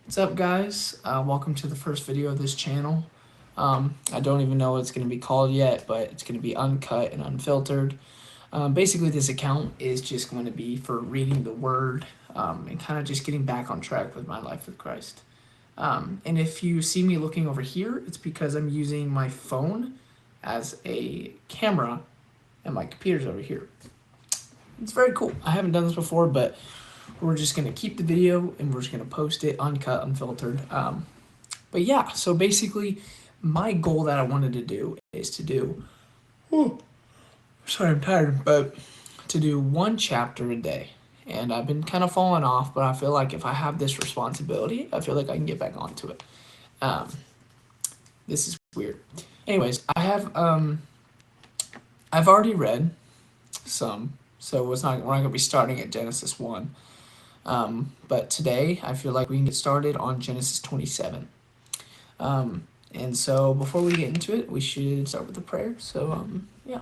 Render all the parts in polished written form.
What's up, guys? Welcome to the first video of this channel. I don't even know what it's going to be called yet, but it's going to be uncut and unfiltered. Basically, this account is just going to be for reading the Word and kind of just getting back on track with my life with Christ. And if you see me looking over here, it's because I'm using my phone as a camera and my computer's over here. It's very cool. I haven't done this before, but we're just going to keep the video and we're just going to post it uncut, unfiltered. But yeah, so basically, my goal that I wanted to do is to do, oh, sorry, I'm tired, but to do one chapter a day. And I've been kind of falling off, but I feel like if I have this responsibility, I feel like I can get back onto it. Um, this is weird. Anyways, I've already read some, so we're not gonna be starting at Genesis 1. But today, I feel like we can get started on Genesis 27. And so before we get into it, we should start with a prayer. So, yeah.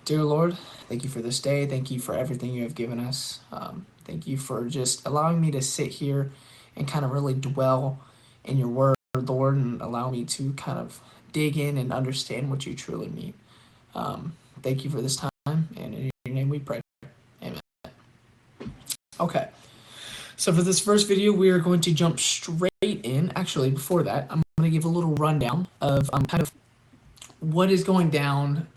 Dear Lord, thank you for this day. Thank you for everything you have given us. Thank you for just allowing me to sit here and kind of really dwell in your word, Lord, and allow me to kind of dig in and understand what you truly mean. Thank you for this time, and in your name we pray. Amen. Okay. So for this first video, we are going to jump straight in. Actually, before that, I'm going to give a little rundown of kind of what is going down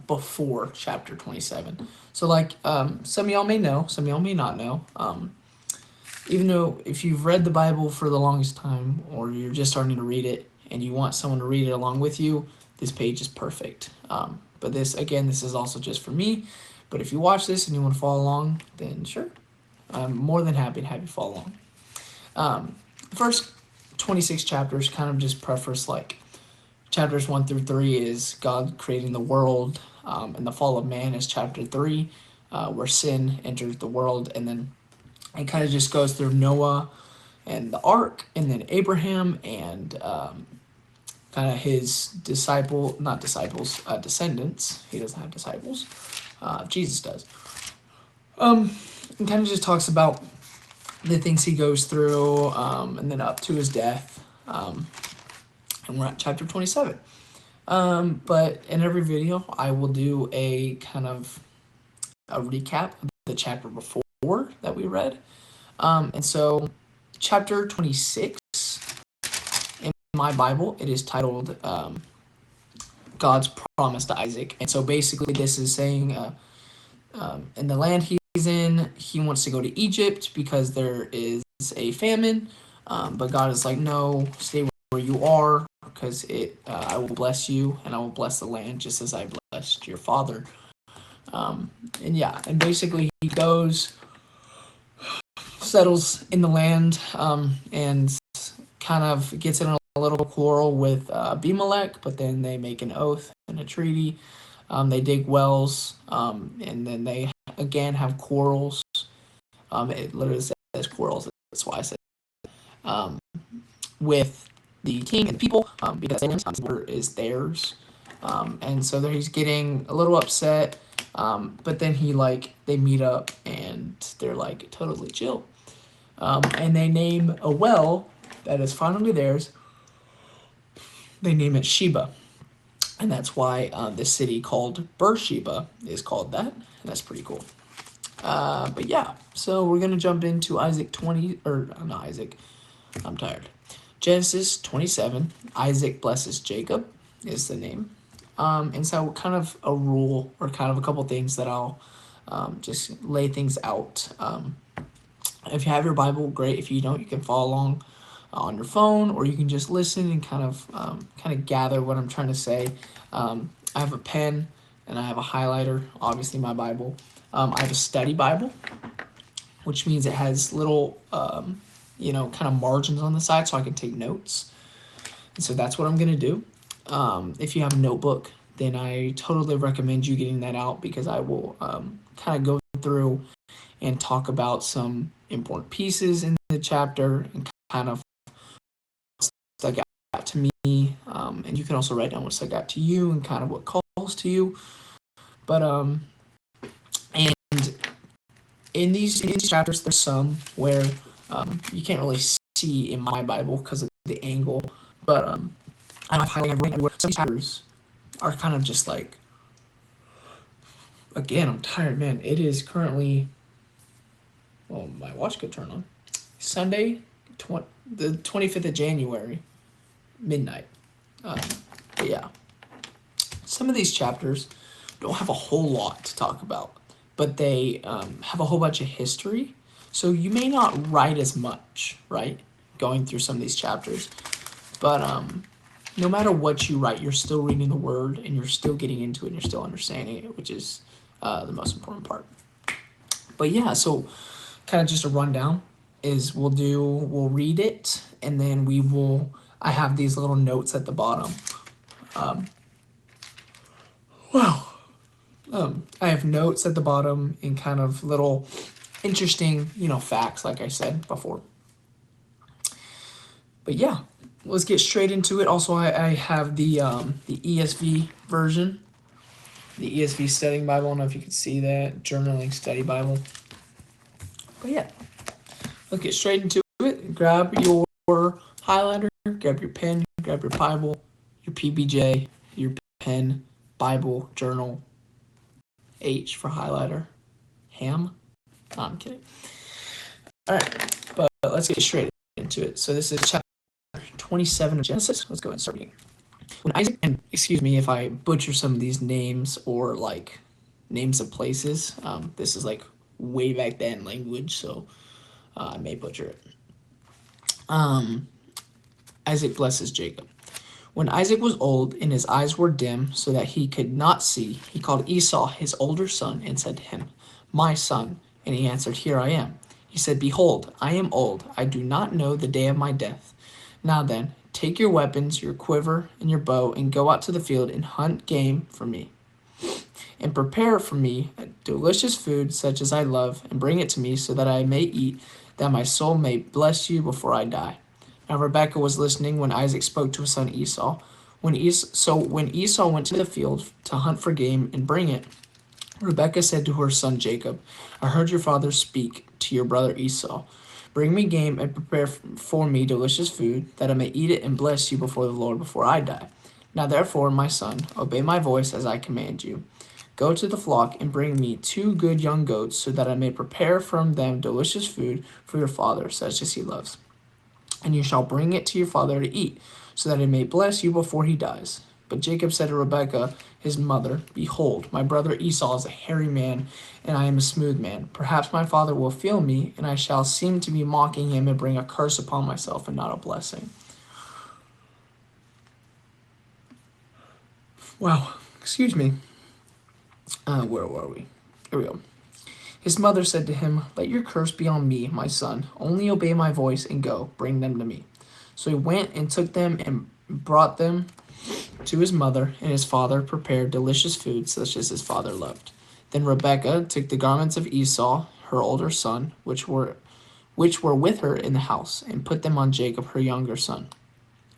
before chapter 27. So like some of y'all may know, some of y'all may not know. Even though if you've read the Bible for the longest time or you're just starting to read it and you want someone to read it along with you, this page is perfect. But this is also just for me. But if you watch this and you want to follow along, then sure. I'm more than happy to have you follow along. The first 26 chapters kind of just preface like chapters 1 through 3 is God creating the world, and the fall of man is chapter 3, where sin enters the world, and then it kind of just goes through Noah and the ark, and then Abraham and kind of his descendants. He doesn't have disciples. Jesus does. And kind of just talks about the things he goes through, and then up to his death. And we're at chapter 27. But in every video, I will do a kind of a recap of the chapter before that we read. And so, chapter 26 in my Bible, it is titled God's Promise to Isaac. And so, basically, this is saying in the land he's in, he wants to go to Egypt because there is a famine. But God is like, no, stay where you are, because I will bless you and I will bless the land just as I blessed your father. And basically he goes, settles in the land, and kind of gets in a little quarrel with Abimelech, but then they make an oath and a treaty. They dig wells, and then they again have quarrels. It literally says quarrels. That's why I said with the king and the people, because the water is theirs. And so he's getting a little upset, but then they meet up and they're like totally chill. And they name a well that is finally theirs. They name it Sheba. And that's why the city called Beersheba is called that. And that's pretty cool. But yeah, so we're going to jump into I'm tired. Genesis 27, Isaac blesses Jacob is the name. And so kind of a rule or kind of a couple things that I'll just lay things out. If you have your Bible, great. If you don't, you can follow along on your phone, or you can just listen and kind of gather what I'm trying to say. I have a pen and I have a highlighter, obviously my Bible. I have a study Bible, which means it has little kind of margins on the side so I can take notes. And so that's what I'm going to do. If you have a notebook, then I totally recommend you getting that out, because I will kind of go through and talk about some important pieces in the chapter and kind of what stuck out to me. And you can also write down what stuck out to you and kind of what calls to you. But and in these chapters, there's some where you can't really see in my Bible because of the angle. But I don't know how everywhere. Some chapters are kind of just like, again, I'm tired, man. It is currently, well, my watch could turn on. Sunday, the 25th of January, midnight. Um, but yeah, some of these chapters don't have a whole lot to talk about, but they have a whole bunch of history. So you may not write as much, right? Going through some of these chapters. But no matter what you write, you're still reading the word and you're still getting into it and you're still understanding it, which is the most important part. But yeah, so kind of just a rundown is we'll read it and then I have these little notes at the bottom. Um, wow. I have notes at the bottom and kind of little interesting, facts, like I said before. But yeah, let's get straight into it. Also, I have the ESV version, the ESV Studying Bible. I don't know if you can see that, Journaling Study Bible. But yeah, let's get straight into it. Grab your highlighter, grab your pen, grab your Bible, your PBJ, your pen, Bible, journal, H for highlighter, ham. No, I'm kidding. All right, but let's get straight into it. So this is chapter 27 of Genesis. Let's go ahead and start reading. When Isaac, and excuse me if I butcher some of these names or like names of places. This is like way back then language, so I may butcher it. Isaac blesses Jacob. When Isaac was old and his eyes were dim so that he could not see, he called Esau his older son and said to him, "My son." And he answered, "Here I am." He said, "Behold, I am old. I do not know the day of my death. Now then, take your weapons, your quiver, and your bow, and go out to the field and hunt game for me. And prepare for me a delicious food such as I love, and bring it to me so that I may eat, that my soul may bless you before I die." Now Rebekah was listening when Isaac spoke to his son Esau. When Esau went to the field to hunt for game and bring it, Rebekah said to her son Jacob, "I heard your father speak to your brother Esau. Bring me game and prepare for me delicious food, that I may eat it and bless you before the Lord before I die. Now therefore, my son, obey my voice as I command you. Go to the flock and bring me 2 good young goats, so that I may prepare from them delicious food for your father, such as he loves. And you shall bring it to your father to eat, so that he may bless you before he dies." But Jacob said to Rebekah his mother, "Behold, my brother Esau is a hairy man, and I am a smooth man. Perhaps my father will feel me, and I shall seem to be mocking him and bring a curse upon myself and not a blessing." Wow, excuse me. Where were we? Here we go. His mother said to him, "Let your curse be on me, my son. Only obey my voice and go, bring them to me." So he went and took them and brought them to his mother, and his father prepared delicious food such as his father loved. Then Rebekah took the garments of Esau, her older son, which were with her in the house, and put them on Jacob, her younger son.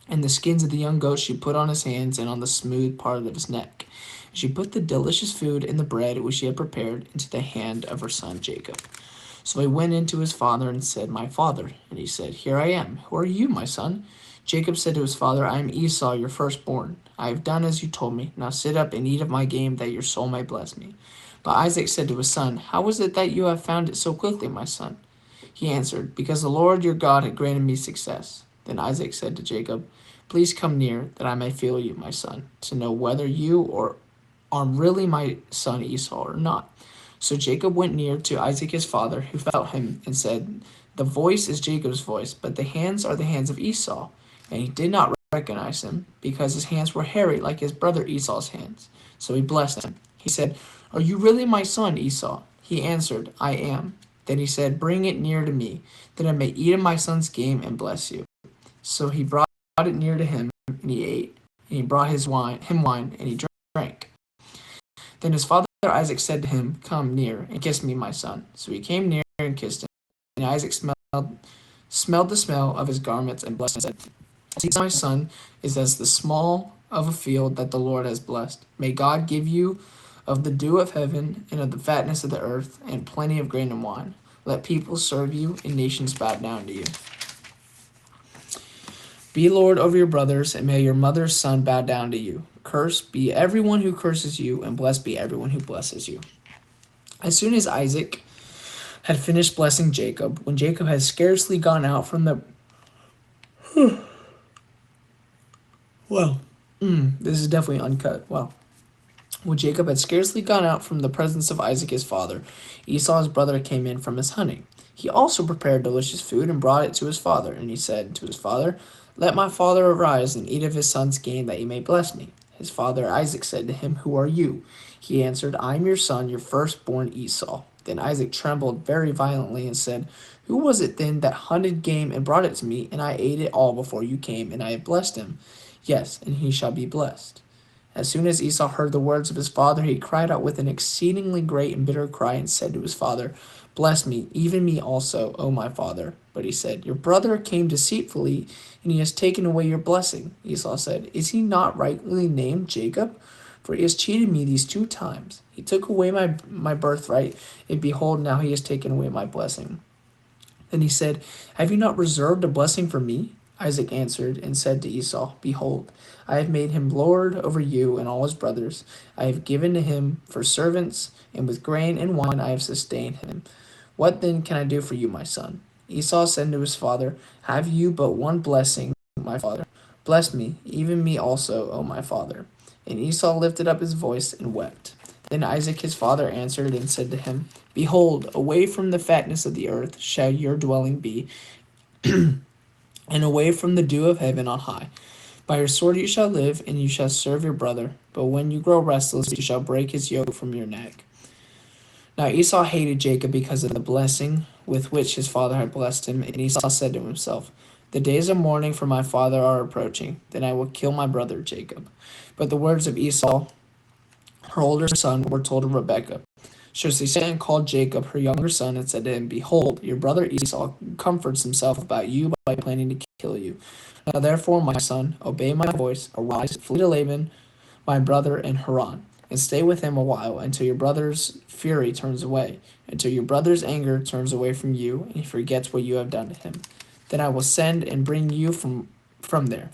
And the skins of the young goat she put on his hands and on the smooth part of his neck. She put the delicious food and the bread which she had prepared into the hand of her son Jacob. So he went in to his father and said, "My father." And he said, "Here I am. Who are you, my son?" Jacob said to his father, "I am Esau, your firstborn. I have done as you told me. Now sit up and eat of my game, that your soul may bless me." But Isaac said to his son, "How is it that you have found it so quickly, my son?" He answered, "Because the Lord your God had granted me success." Then Isaac said to Jacob, "Please come near, that I may feel you, my son, to know whether you are really my son Esau or not." So Jacob went near to Isaac his father, who felt him, and said, "The voice is Jacob's voice, but the hands are the hands of Esau." And he did not recognize him, because his hands were hairy like his brother Esau's hands. So he blessed him. He said, "Are you really my son, Esau?" He answered, "I am." Then he said, "Bring it near to me, that I may eat of my son's game and bless you." So he brought it near to him, and he ate. And he brought him wine, and he drank. Then his father Isaac said to him, "Come near and kiss me, my son." So he came near and kissed him. And Isaac smelled the smell of his garments and blessed him, and said, "See, my son is as the small of a field that the Lord has blessed. May God give you of the dew of heaven and of the fatness of the earth and plenty of grain and wine. Let people serve you and nations bow down to you." Be Lord over your brothers, and may your mother's son bow down to you. Cursed be everyone who curses you, and blessed be everyone who blesses you. As soon as Isaac had finished blessing Jacob, when Jacob had scarcely gone out from the well, this is definitely uncut. Wow. When Jacob had scarcely gone out from the presence of Isaac his father, Esau his brother came in from his hunting. He also prepared delicious food and brought it to his father. And he said to his father, "Let my father arise and eat of his son's game, that he may bless me." His father Isaac said to him, "Who are you?" He answered, "I am your son, your firstborn Esau." Then Isaac trembled very violently and said, "Who was it then that hunted game and brought it to me? And I ate it all before you came, and I have blessed him. Yes, and he shall be blessed." As soon as Esau heard the words of his father, he cried out with an exceedingly great and bitter cry and said to his father, "Bless me, even me also, O my father." But he said, "Your brother came deceitfully, and he has taken away your blessing." Esau said, "Is he not rightly named Jacob? For he has cheated me these 2 times. He took away my birthright, and behold, now he has taken away my blessing." Then he said, "Have you not reserved a blessing for me?" Isaac answered and said to Esau, "Behold, I have made him lord over you and all his brothers. I have given to him for servants, and with grain and wine I have sustained him. What then can I do for you, my son?" Esau said to his father, "Have you but one blessing, my father? Bless me, even me also, O my father." And Esau lifted up his voice and wept. Then Isaac his father answered and said to him, "Behold, away from the fatness of the earth shall your dwelling be, and away from the dew of heaven on high. By your sword you shall live, and you shall serve your brother. But when you grow restless, you shall break his yoke from your neck." Now Esau hated Jacob because of the blessing with which his father had blessed him, and Esau said to himself, "The days of mourning for my father are approaching. Then I will kill my brother Jacob." But the words of Esau, her older son, were told to Rebekah. So she sent and called Jacob, her younger son, and said to him, "Behold, your brother Esau comforts himself about you by planning to kill you. Now therefore, my son, obey my voice, arise, flee to Laban, my brother in Haran, and stay with him a while until your brother's fury turns away, until your brother's anger turns away from you, and he forgets what you have done to him. Then I will send and bring you from there.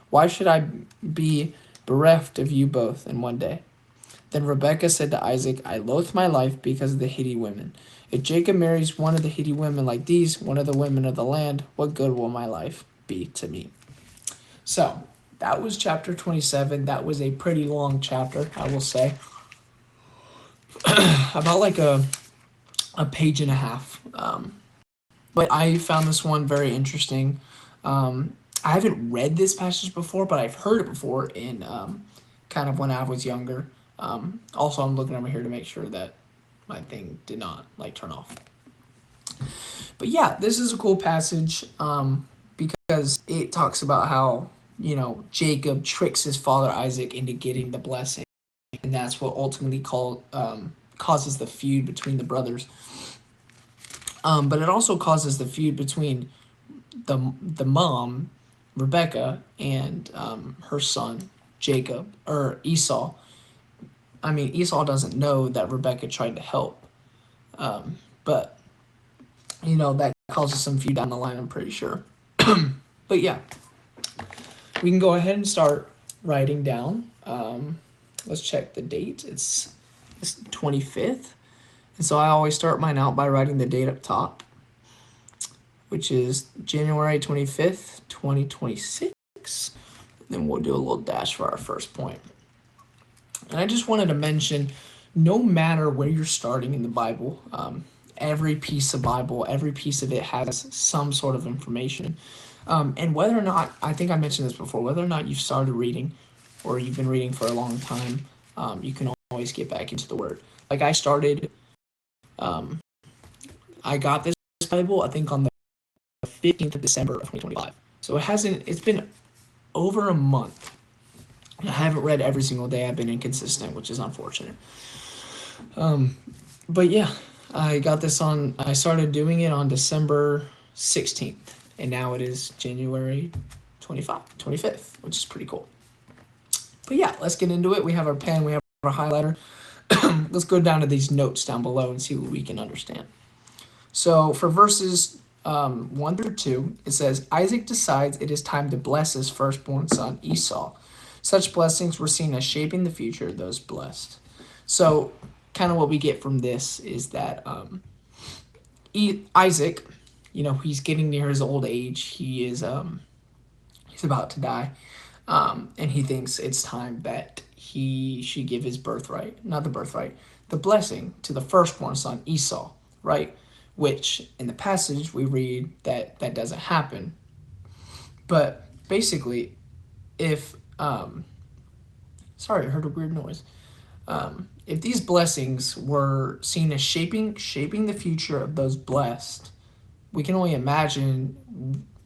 Why should I be bereft of you both in one day?" Then Rebekah said to Isaac, "I loathe my life because of the Hittite women. If Jacob marries one of the Hittite women like these, one of the women of the land, what good will my life be to me?" So that was chapter 27. That was a pretty long chapter, I will say. About like a page and a half. But I found this one very interesting. I haven't read this passage before, but I've heard it before in kind of when I was younger. Also, I'm looking over here to make sure that my thing did not like turn off. But yeah, this is a cool passage because it talks about how, Jacob tricks his father Isaac into getting the blessing, and that's what ultimately causes the feud between the brothers. But it also causes the feud between the mom, Rebecca, and her son Jacob or Esau. I mean, Esau doesn't know that Rebecca tried to help, but that causes some feud down the line, I'm pretty sure. But yeah, we can go ahead and start writing down. Let's check the date. It's 25th. And so I always start mine out by writing the date up top, which is January 25th, 2026. Then we'll do a little dash for our first point. And I just wanted to mention, no matter where you're starting in the Bible, every piece of Bible, every piece of it has some sort of information. And whether or not, I think I mentioned this before, whether or not you've started reading or you've been reading for a long time, you can always get back into the Word. Like I got this Bible, I think on the 15th of December of 2025. So it's been over a month. I haven't read every single day. I've been inconsistent, which is unfortunate. But yeah, I started doing it on December 16th, and now it is January 25th, which is pretty cool. But yeah, let's get into it. We have our pen, we have our highlighter. Let's go down to these notes down below and see what we can understand. So for verses 1 through 2, it says, Isaac decides it is time to bless his firstborn son Esau. Such blessings were seen as shaping the future of those blessed. So, kind of what we get from this is that Isaac, he's getting near his old age. He's about to die, and he thinks it's time that he should give his birthright, not the birthright, the blessing to the firstborn son Esau, right? Which in the passage we read that that doesn't happen. But basically, if sorry, I heard a weird noise. If these blessings were seen as shaping the future of those blessed, we can only imagine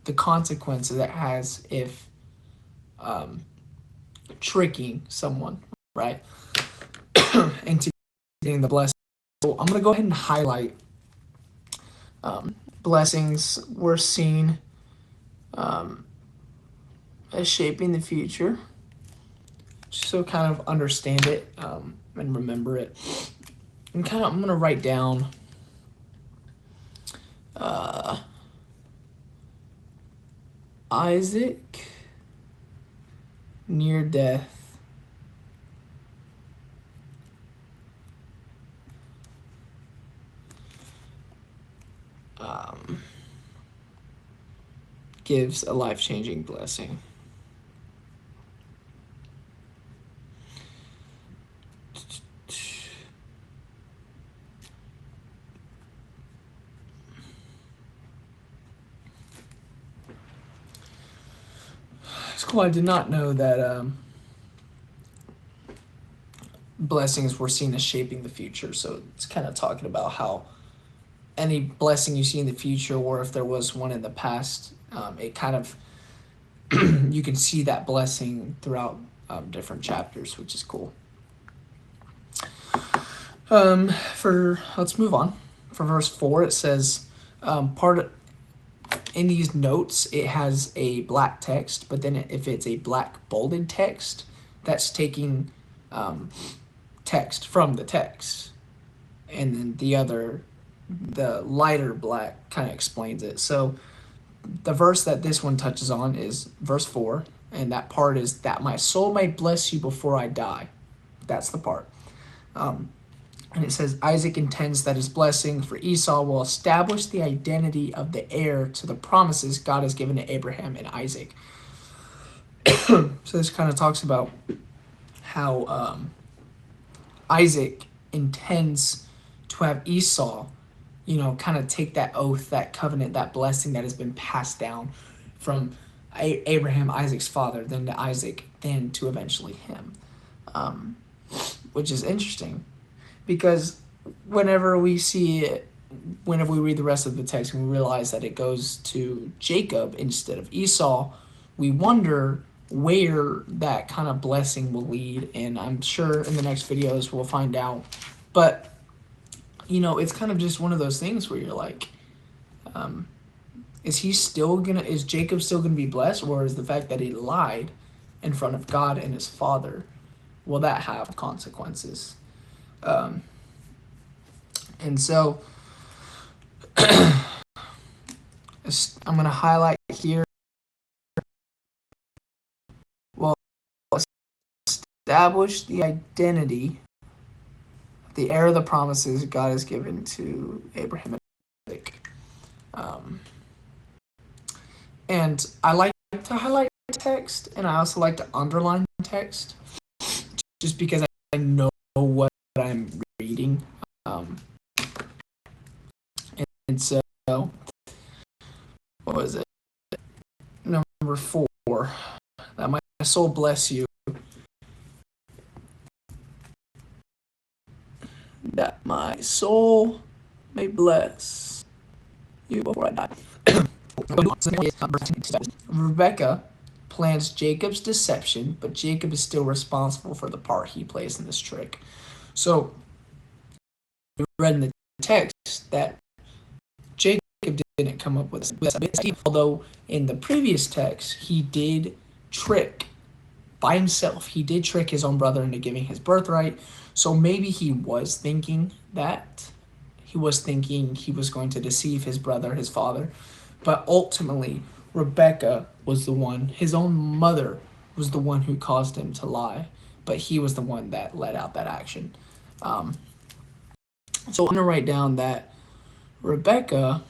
the consequences it has if tricking someone, right, into getting the blessing. So I'm gonna go ahead and highlight blessings we're seen as shaping the future, so kind of understand it and remember it. And kind of, I'm gonna write down Isaac near death. Gives a life-changing blessing. It's cool. I did not know that blessings were seen as shaping the future. So it's kind of talking about how any blessing you see in the future, or if there was one in the past, it kind of you can see that blessing throughout different chapters, which is cool. For let's move on. For verse 4, it says, in these notes it has a black text, but then if it's a black bolded text, that's taking text from the text, and then the lighter black kind of explains it. So the verse that this one touches on is verse 4, and that part is that my soul may bless you before I die. That's the part. And it says, Isaac intends that his blessing for Esau will establish the identity of the heir to the promises God has given to Abraham and Isaac. So this kind of talks about how Isaac intends to have Esau, kind of take that oath, that covenant, that blessing that has been passed down from Abraham, Isaac's father, then to Isaac, then to eventually him, which is interesting. Because whenever we read the rest of the text and we realize that it goes to Jacob instead of Esau, we wonder where that kind of blessing will lead. And I'm sure in the next videos we'll find out. But, it's kind of just one of those things where you're like, is Jacob still gonna be blessed, or is the fact that he lied in front of God and his father, will that have consequences? And so I'm going to highlight here, well, establish the identity of the heir of the promises God has given to Abraham and Isaac. And I like to highlight text, and I also like to underline text, just because I know what I'm reading. And so, what was it? Number 4, that my soul bless you. That my soul may bless you before I die. Rebecca plans Jacob's deception, but Jacob is still responsible for the part he plays in this trick. So, we read in the text that Jacob didn't come up with this, although in the previous text he did trick by himself. He did trick his own brother into giving his birthright. So maybe he was thinking that he was thinking he was going to deceive his brother, his father. But ultimately, Rebecca was the one, his own mother was the one who caused him to lie. But he was the one that let out that action. Um, so I'm going to write down that Rebecca,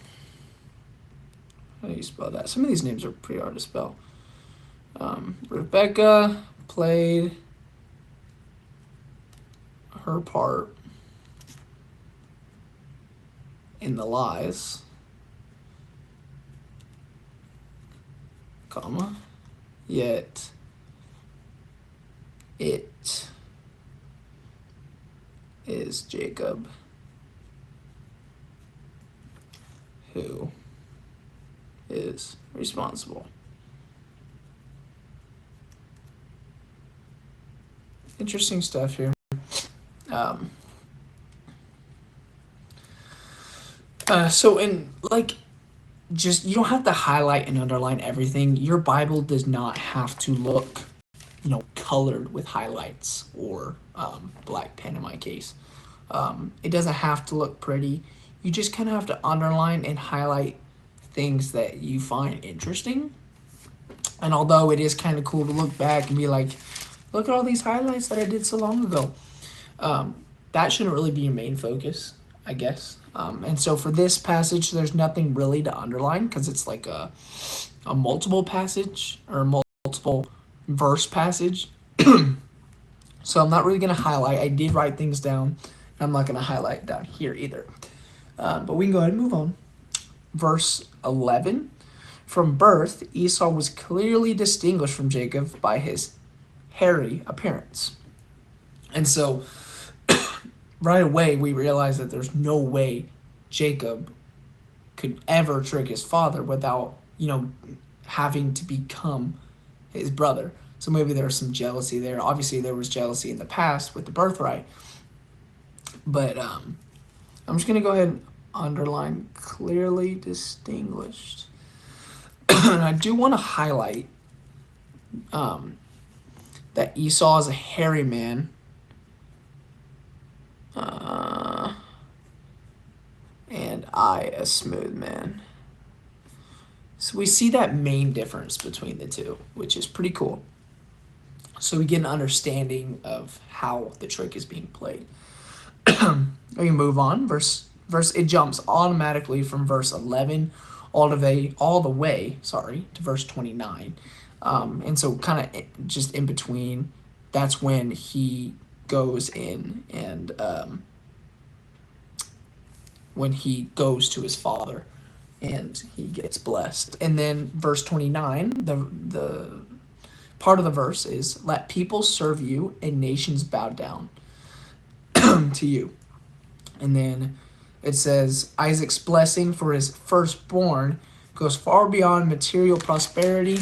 how do you spell that? Some of these names are pretty hard to spell. Rebecca played her part in the lies, comma, yet it is Jacob who is responsible. Interesting stuff here. Um, so in like just you don't have to highlight and underline everything. Your Bible does not have to look, colored with highlights or black pen in my case. It doesn't have to look pretty. You just kind of have to underline and highlight things that you find interesting. And although it is kind of cool to look back and be like, look at all these highlights that I did so long ago, that shouldn't really be your main focus, I guess. And so for this passage, there's nothing really to underline because it's like a multiple passage or a multiple verse passage. So I'm not really going to highlight. I did write things down. I'm not going to highlight down here either. But we can go ahead and move on. Verse 11. From birth, Esau was clearly distinguished from Jacob by his hairy appearance. And so right away we realize that there's no way Jacob could ever trick his father without, having to become his brother. So maybe there was some jealousy there. Obviously there was jealousy in the past with the birthright. But I'm just going to go ahead and underline clearly distinguished. And I do want to highlight that Esau is a hairy man. And I a smooth man. So we see that main difference between the two, which is pretty cool. So we get an understanding of how the trick is being played. We can move on. Verse it jumps automatically from verse 11 all the way to verse 29. And so kind of just in between, that's when he goes in and when he goes to his father and he gets blessed. And then verse 29, the part of the verse is, let people serve you and nations bow down to you. And then it says, Isaac's blessing for his firstborn goes far beyond material prosperity.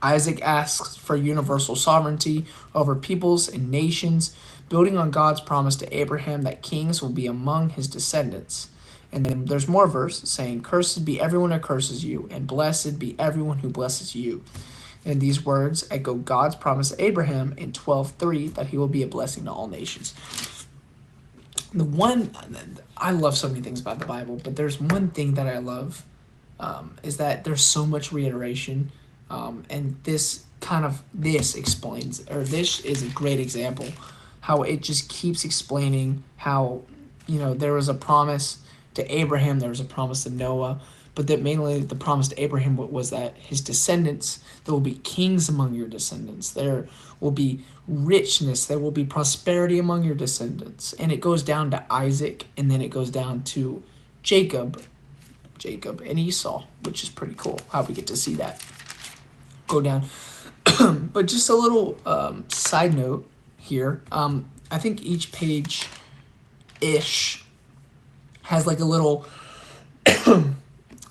Isaac asks for universal sovereignty over peoples and nations, building on God's promise to Abraham that kings will be among his descendants. And then there's more verse saying, cursed be everyone who curses you, and blessed be everyone who blesses you. And these words echo God's promise to Abraham in 12:3 that he will be a blessing to all nations. I love so many things about the Bible, but there's one thing that I love, is that there's so much reiteration. And this explains, or this is a great example, how it just keeps explaining how, there was a promise to Abraham, there was a promise to Noah, but that mainly the promise to Abraham was that his descendants, there will be kings among your descendants, there will be richness, there will be prosperity among your descendants. And it goes down to Isaac, and then it goes down to Jacob and Esau, which is pretty cool how we get to see that go down. But just a little side note here. I think each page ish has like a little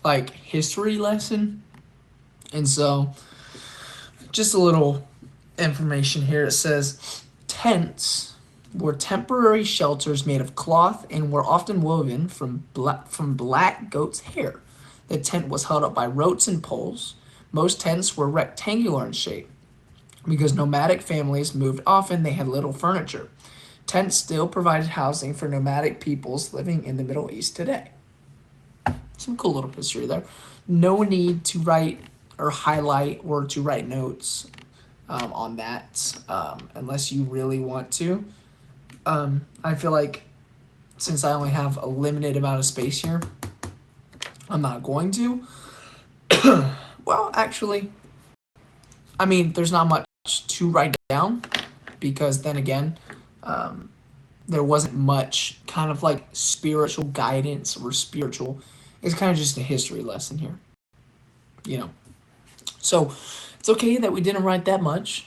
like history lesson. And so just a little information here. It says tents were temporary shelters made of cloth and were often woven from black goat's hair. The tent was held up by ropes and poles. Most tents were rectangular in shape, Because nomadic families moved often, they had little furniture. Tents still provided housing for nomadic peoples living in the Middle East today. Some cool little history there. No need to write or highlight or to write notes on that unless you really want to. I feel like since I only have a limited amount of space here, I'm not going to. Well, actually, I mean, there's not much to write down because then again, um, there wasn't much kind of like spiritual guidance or spiritual. It's kind of just a history lesson here, you know. So it's okay that we didn't write that much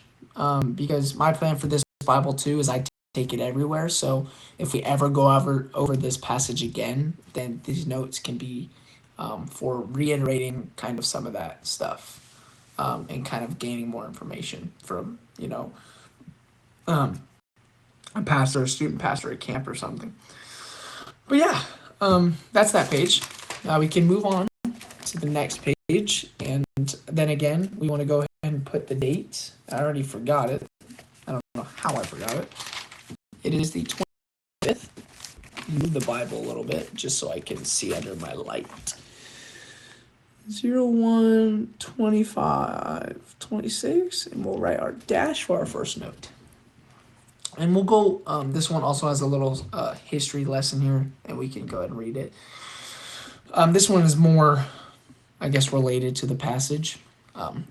because my plan for this Bible too is I take it everywhere. So if we ever go over this passage again, then these notes can be for reiterating kind of some of that stuff and kind of gaining more information from um, a pastor, a student pastor at camp or something. But yeah, that's that page. We can move on to the next page, and then again, we want to go ahead and put the date. I already forgot it. I don't know how I forgot it. It is the 25th. Move the Bible a little bit just so I can see under my light. 01 25 26, and we'll write our dash for our first note. And we'll go, this one also has a little history lesson here, and we can go ahead and read it. This one is more, I guess, related to the passage.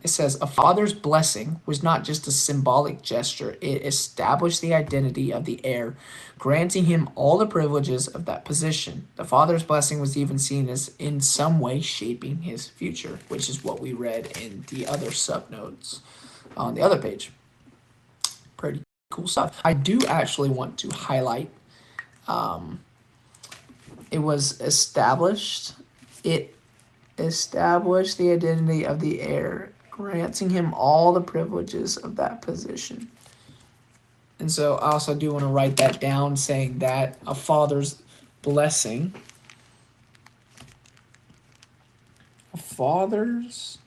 It says, a father's blessing was not just a symbolic gesture, it established the identity of the heir, granting him all the privileges of that position. The father's blessing was even seen as in some way shaping his future, which is what we read in the other subnotes on the other page. Pretty cool stuff. I do actually want to highlight it was established. It established the identity of the heir, granting him all the privileges of that position. And so I also do want to write that down, saying that a father's blessing, a father's,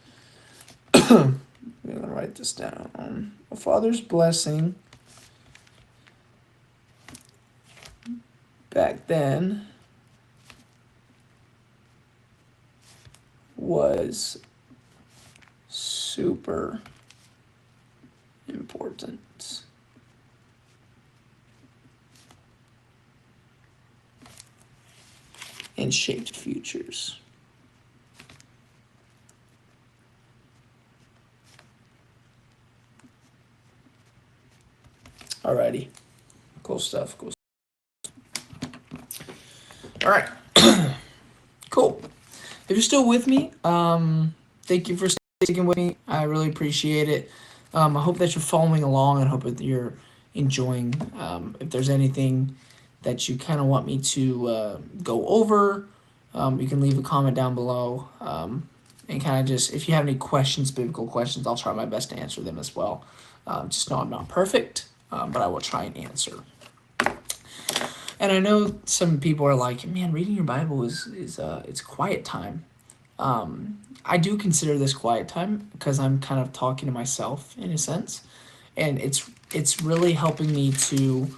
I'm going to write this down. A father's blessing back then was super important. And shaped futures. Alrighty. Cool stuff. Cool. All right. Cool. If you're still with me, thank you for sticking with me. I really appreciate it. I hope that you're following along and hope that you're enjoying. If there's anything that you kind of want me to go over, you can leave a comment down below. And kind of just, if you have any questions, biblical questions, I'll try my best to answer them as well. Just know I'm not perfect, but I will try and answer. And I know some people are like, man, reading your Bible is it's quiet time. I do consider this quiet time because I'm kind of talking to myself in a sense, and it's really helping me to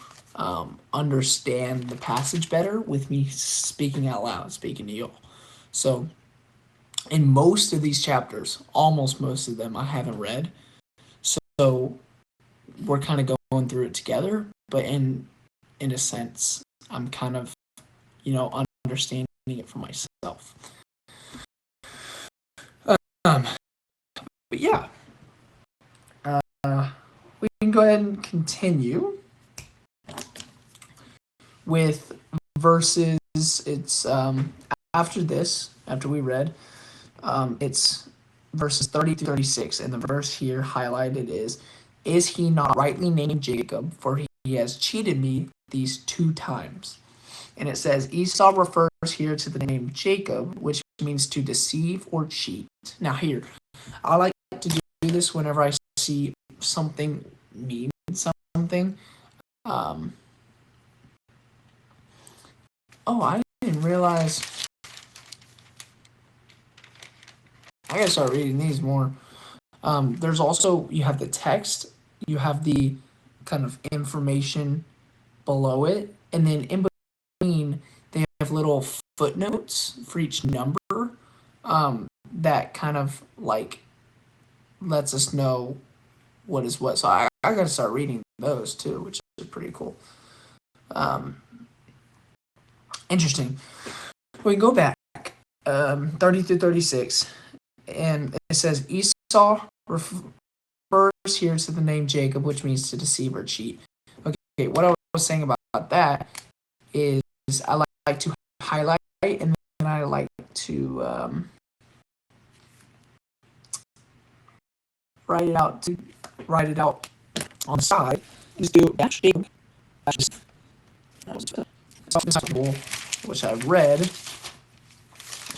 understand the passage better with me speaking out loud, speaking to you. So, in most of these chapters, almost most of them, I haven't read, so we're kind of going through it together. But in a sense, I'm kind of understanding it for myself. But yeah, we can go ahead and continue with verses. It's after this, after we read, it's verses 30 through 36, and the verse here highlighted is he not rightly named Jacob, for he has cheated me these 2 times. And it says Esau refers here to the name Jacob, which means to deceive or cheat. Now here, I like to do this whenever I see something mean something. Oh, I didn't realize. I gotta start reading these more. There's also, you have the text, you have the kind of information below it, and then in between they have little footnotes for each number, that kind of like lets us know what is what. So I got to start reading those too, which is pretty cool. Um, Interesting. We can go back 30 through 36, and it says Esau refers here to the name Jacob, which means to deceive or cheat. Okay, what I was saying about that is I like to highlight, and then I like to write it out on the side. Just do dash Jacob. This article, which I read,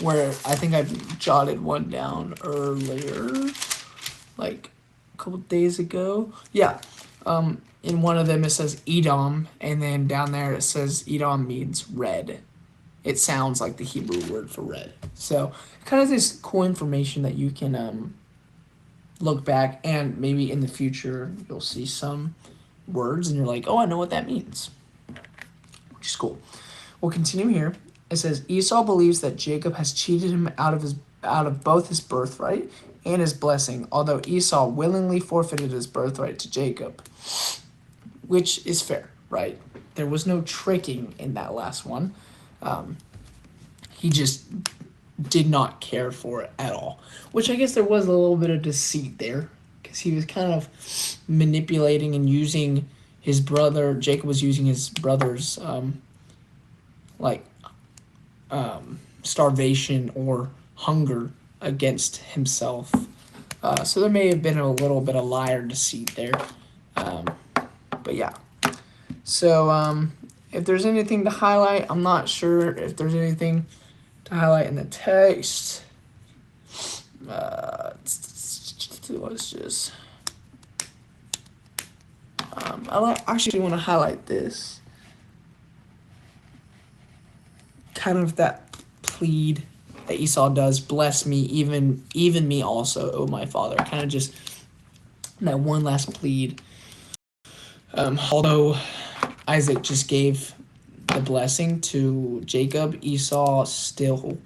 where I think I jotted one down earlier, like a couple days ago. Yeah. In one of them it says Edom, and then down there it says Edom means red. It sounds like the Hebrew word for red. So kind of this cool information that you can look back, and maybe in the future you'll see some words and you're like, oh, I know what that means, which is cool. We'll continue here. It says Esau believes that Jacob has cheated him out of both his birthright and his blessing, although Esau willingly forfeited his birthright to Jacob, which is fair, right? There was no tricking in that last one. He just did not care for it at all, which I guess there was a little bit of deceit there, because he was kind of manipulating and using his brother. Jacob was using his brother's like starvation or hunger against himself. So there may have been a little bit of lie or deceit there. But yeah. So if there's anything to highlight, I'm not sure if there's anything to highlight in the text. Let's just. Actually want to highlight this. Kind of that plead that Esau does, bless me, even me also, oh my father. Kind of just that one last plead. Although Isaac just gave the blessing to Jacob, Esau still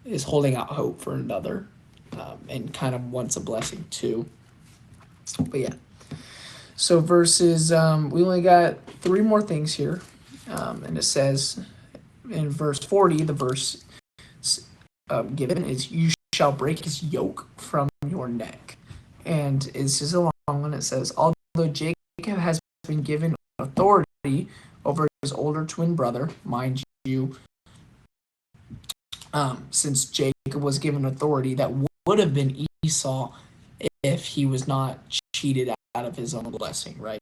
is holding out hope for another, and kind of wants a blessing too. But yeah. So verses, we only got 3 more things here, and it says in verse 40, the verse given is, you shall break his yoke from your neck. And this is a long one. It says, although Jacob has been given authority over his older twin brother, mind you, since Jacob was given authority, that would have been Esau if he was not cheated out of his own blessing, right?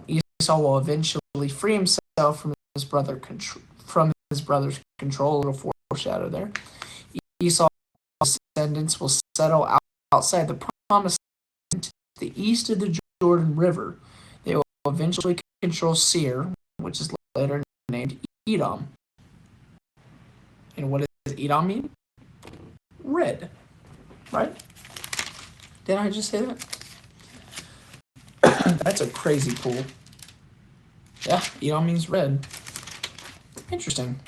Esau will eventually free himself from his brother's control. A little foreshadow there. Esau's descendants will settle outside the promised land to the east of the Jordan River. They will eventually control Seir, which is later named Edom. And what does Edom mean? Red, right? Did I just say that? That's a crazy pool. Yeah, Edom means red. Interesting.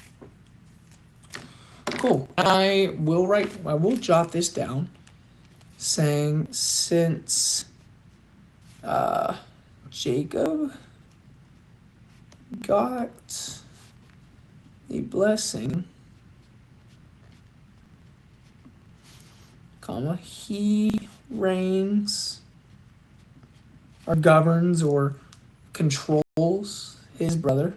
Cool. I will jot this down, saying since Jacob got the blessing, comma, he reigns or governs or controls his brother.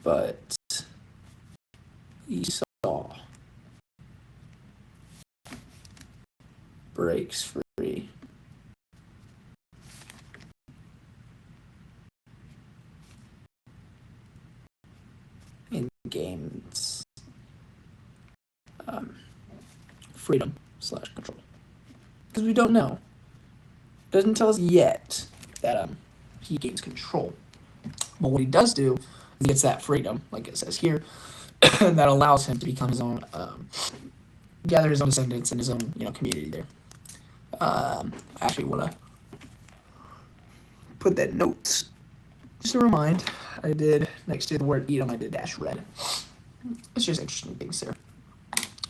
But Esau breaks free. And gains freedom / control. Because we don't know. Doesn't tell us yet that he gains control. But what he does do he gets that freedom, like it says here, that allows him to become his own, gather his own descendants and his own, community there. Actually, want to put that notes. Just a remind, I did, next to the word Edom, I did dash red. It's just interesting things there.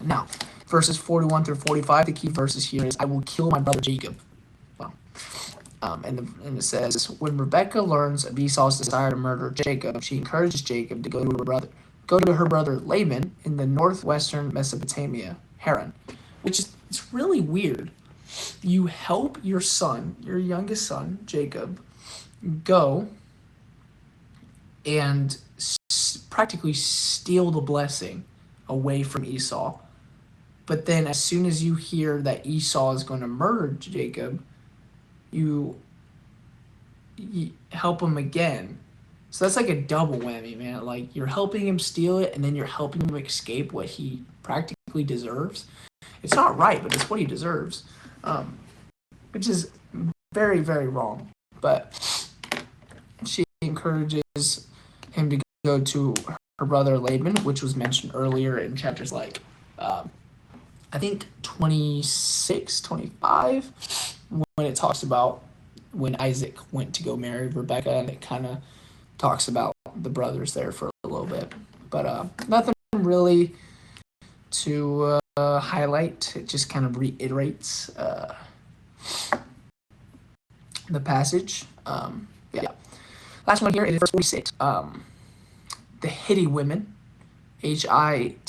Now, verses 41 through 45, the key verses here is, I will kill my brother Jacob. Well, and it says, when Rebekah learns of Esau's desire to murder Jacob, she encourages Jacob to go to her brother Laban in the northwestern Mesopotamia, Haran, which is, it's really weird. You help your son, your youngest son, Jacob, go and practically steal the blessing away from Esau. But then as soon as you hear that Esau is going to murder Jacob, you help him again. So that's like a double whammy, man. Like, you're helping him steal it, and then you're helping him escape what he practically deserves. It's not right, but it's what he deserves. Which is very, very wrong. But she encourages him to go to her brother Laban, which was mentioned earlier in chapters like, I think 26, 25, when it talks about when Isaac went to go marry Rebekah, and it kind of talks about the brothers there for a little bit. But nothing really to highlight. It just kind of reiterates the passage. Yeah. Last one here is verse 46. The Hittite women, Hittite,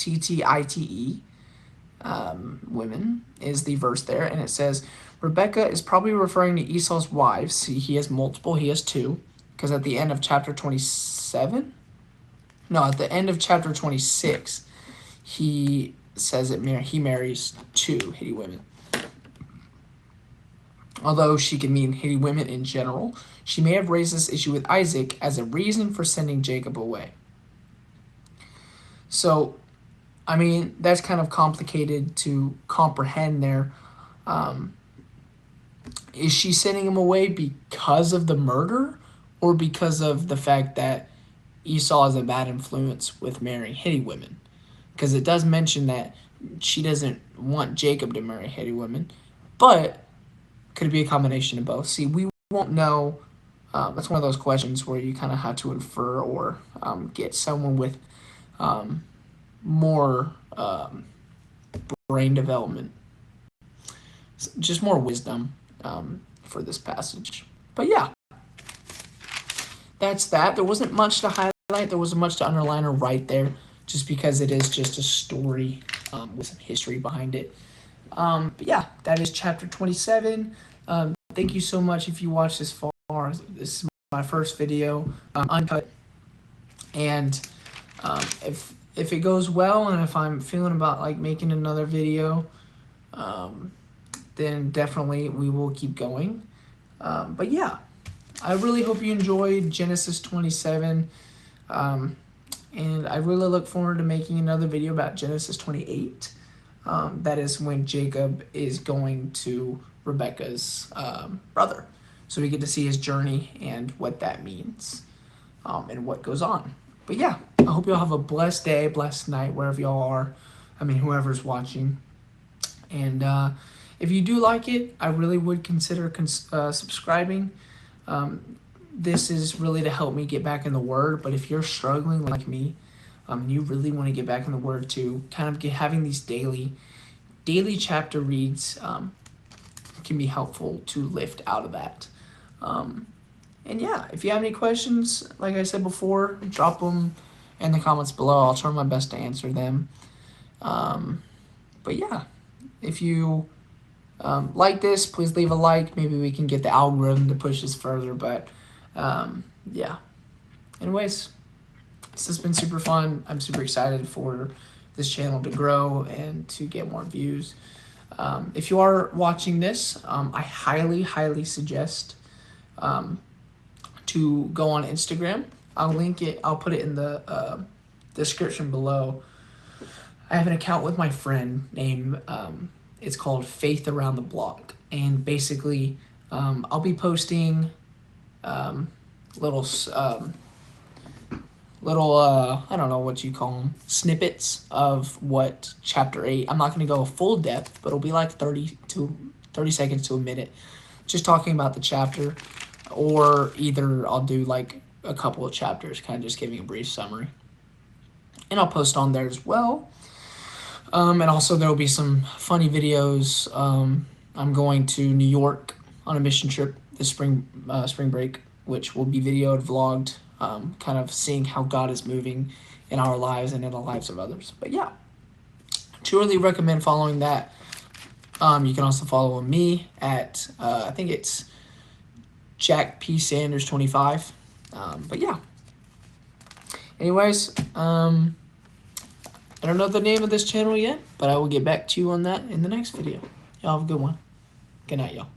women is the verse there, and it says, Rebekah is probably referring to Esau's wives. See, he has multiple, he has two, because at the end of chapter 27, no, at the end of chapter 26, he says that he marries two Hittite women. Although she can mean Hittite women in general, she may have raised this issue with Isaac as a reason for sending Jacob away. So, I mean, that's kind of complicated to comprehend there. Is she sending him away because of the murder, or because of the fact that Esau is a bad influence with marrying Hittite women? Because it does mention that she doesn't want Jacob to marry Hittite women, but could it be a combination of both? See, we won't know. That's one of those questions where you kind of have to infer or get someone with more brain development, just more wisdom for this passage. But yeah, that's that. There wasn't much to highlight. There wasn't much to underline or write there, just because it is just a story with some history behind it. But yeah, that is chapter 27. Thank you so much if you watched this far. This is my first video, Uncut. And if it goes well, and if I'm feeling about like making another video, then definitely we will keep going. But yeah, I really hope you enjoyed Genesis 27. And I really look forward to making another video about Genesis 28. That is when Jacob is going to Rebekah's brother. So we get to see his journey and what that means, and what goes on. But yeah, I hope y'all have a blessed day, blessed night, wherever y'all are. I mean, whoever's watching. And if you do like it, I really would consider subscribing. This is really to help me get back in the Word. But if you're struggling like me, you really want to get back in the Word too, kind of having these daily chapter reads can be helpful to lift out of that. And yeah, if you have any questions, like I said before, drop them in the comments below. I'll try my best to answer them. But yeah, if you like this, please leave a like. Maybe we can get the algorithm to push this further. But yeah. Anyways, this has been super fun. I'm super excited for this channel to grow and to get more views. If you are watching this, I highly suggest to go on Instagram. I'll link it. I'll put it in the description below. I have an account with my friend named, it's called Faith Around the Block. And basically, I'll be posting little little I don't know what you call them, snippets of what chapter 8. I'm not going to go full depth, but it'll be like 30 seconds to a minute, just talking about the chapter, or either I'll do like a couple of chapters, kind of just giving a brief summary, and I'll post on there as well. And also there will be some funny videos. I'm going to New York on a mission trip this spring break, which will be videoed, vlogged, kind of seeing how God is moving in our lives and in the lives of others. But yeah, truly recommend following that. You can also follow me at I think it's Jack P Sanders 25. But yeah. Anyways, I don't know the name of this channel yet, but I will get back to you on that in the next video. Y'all have a good one. Good night, y'all.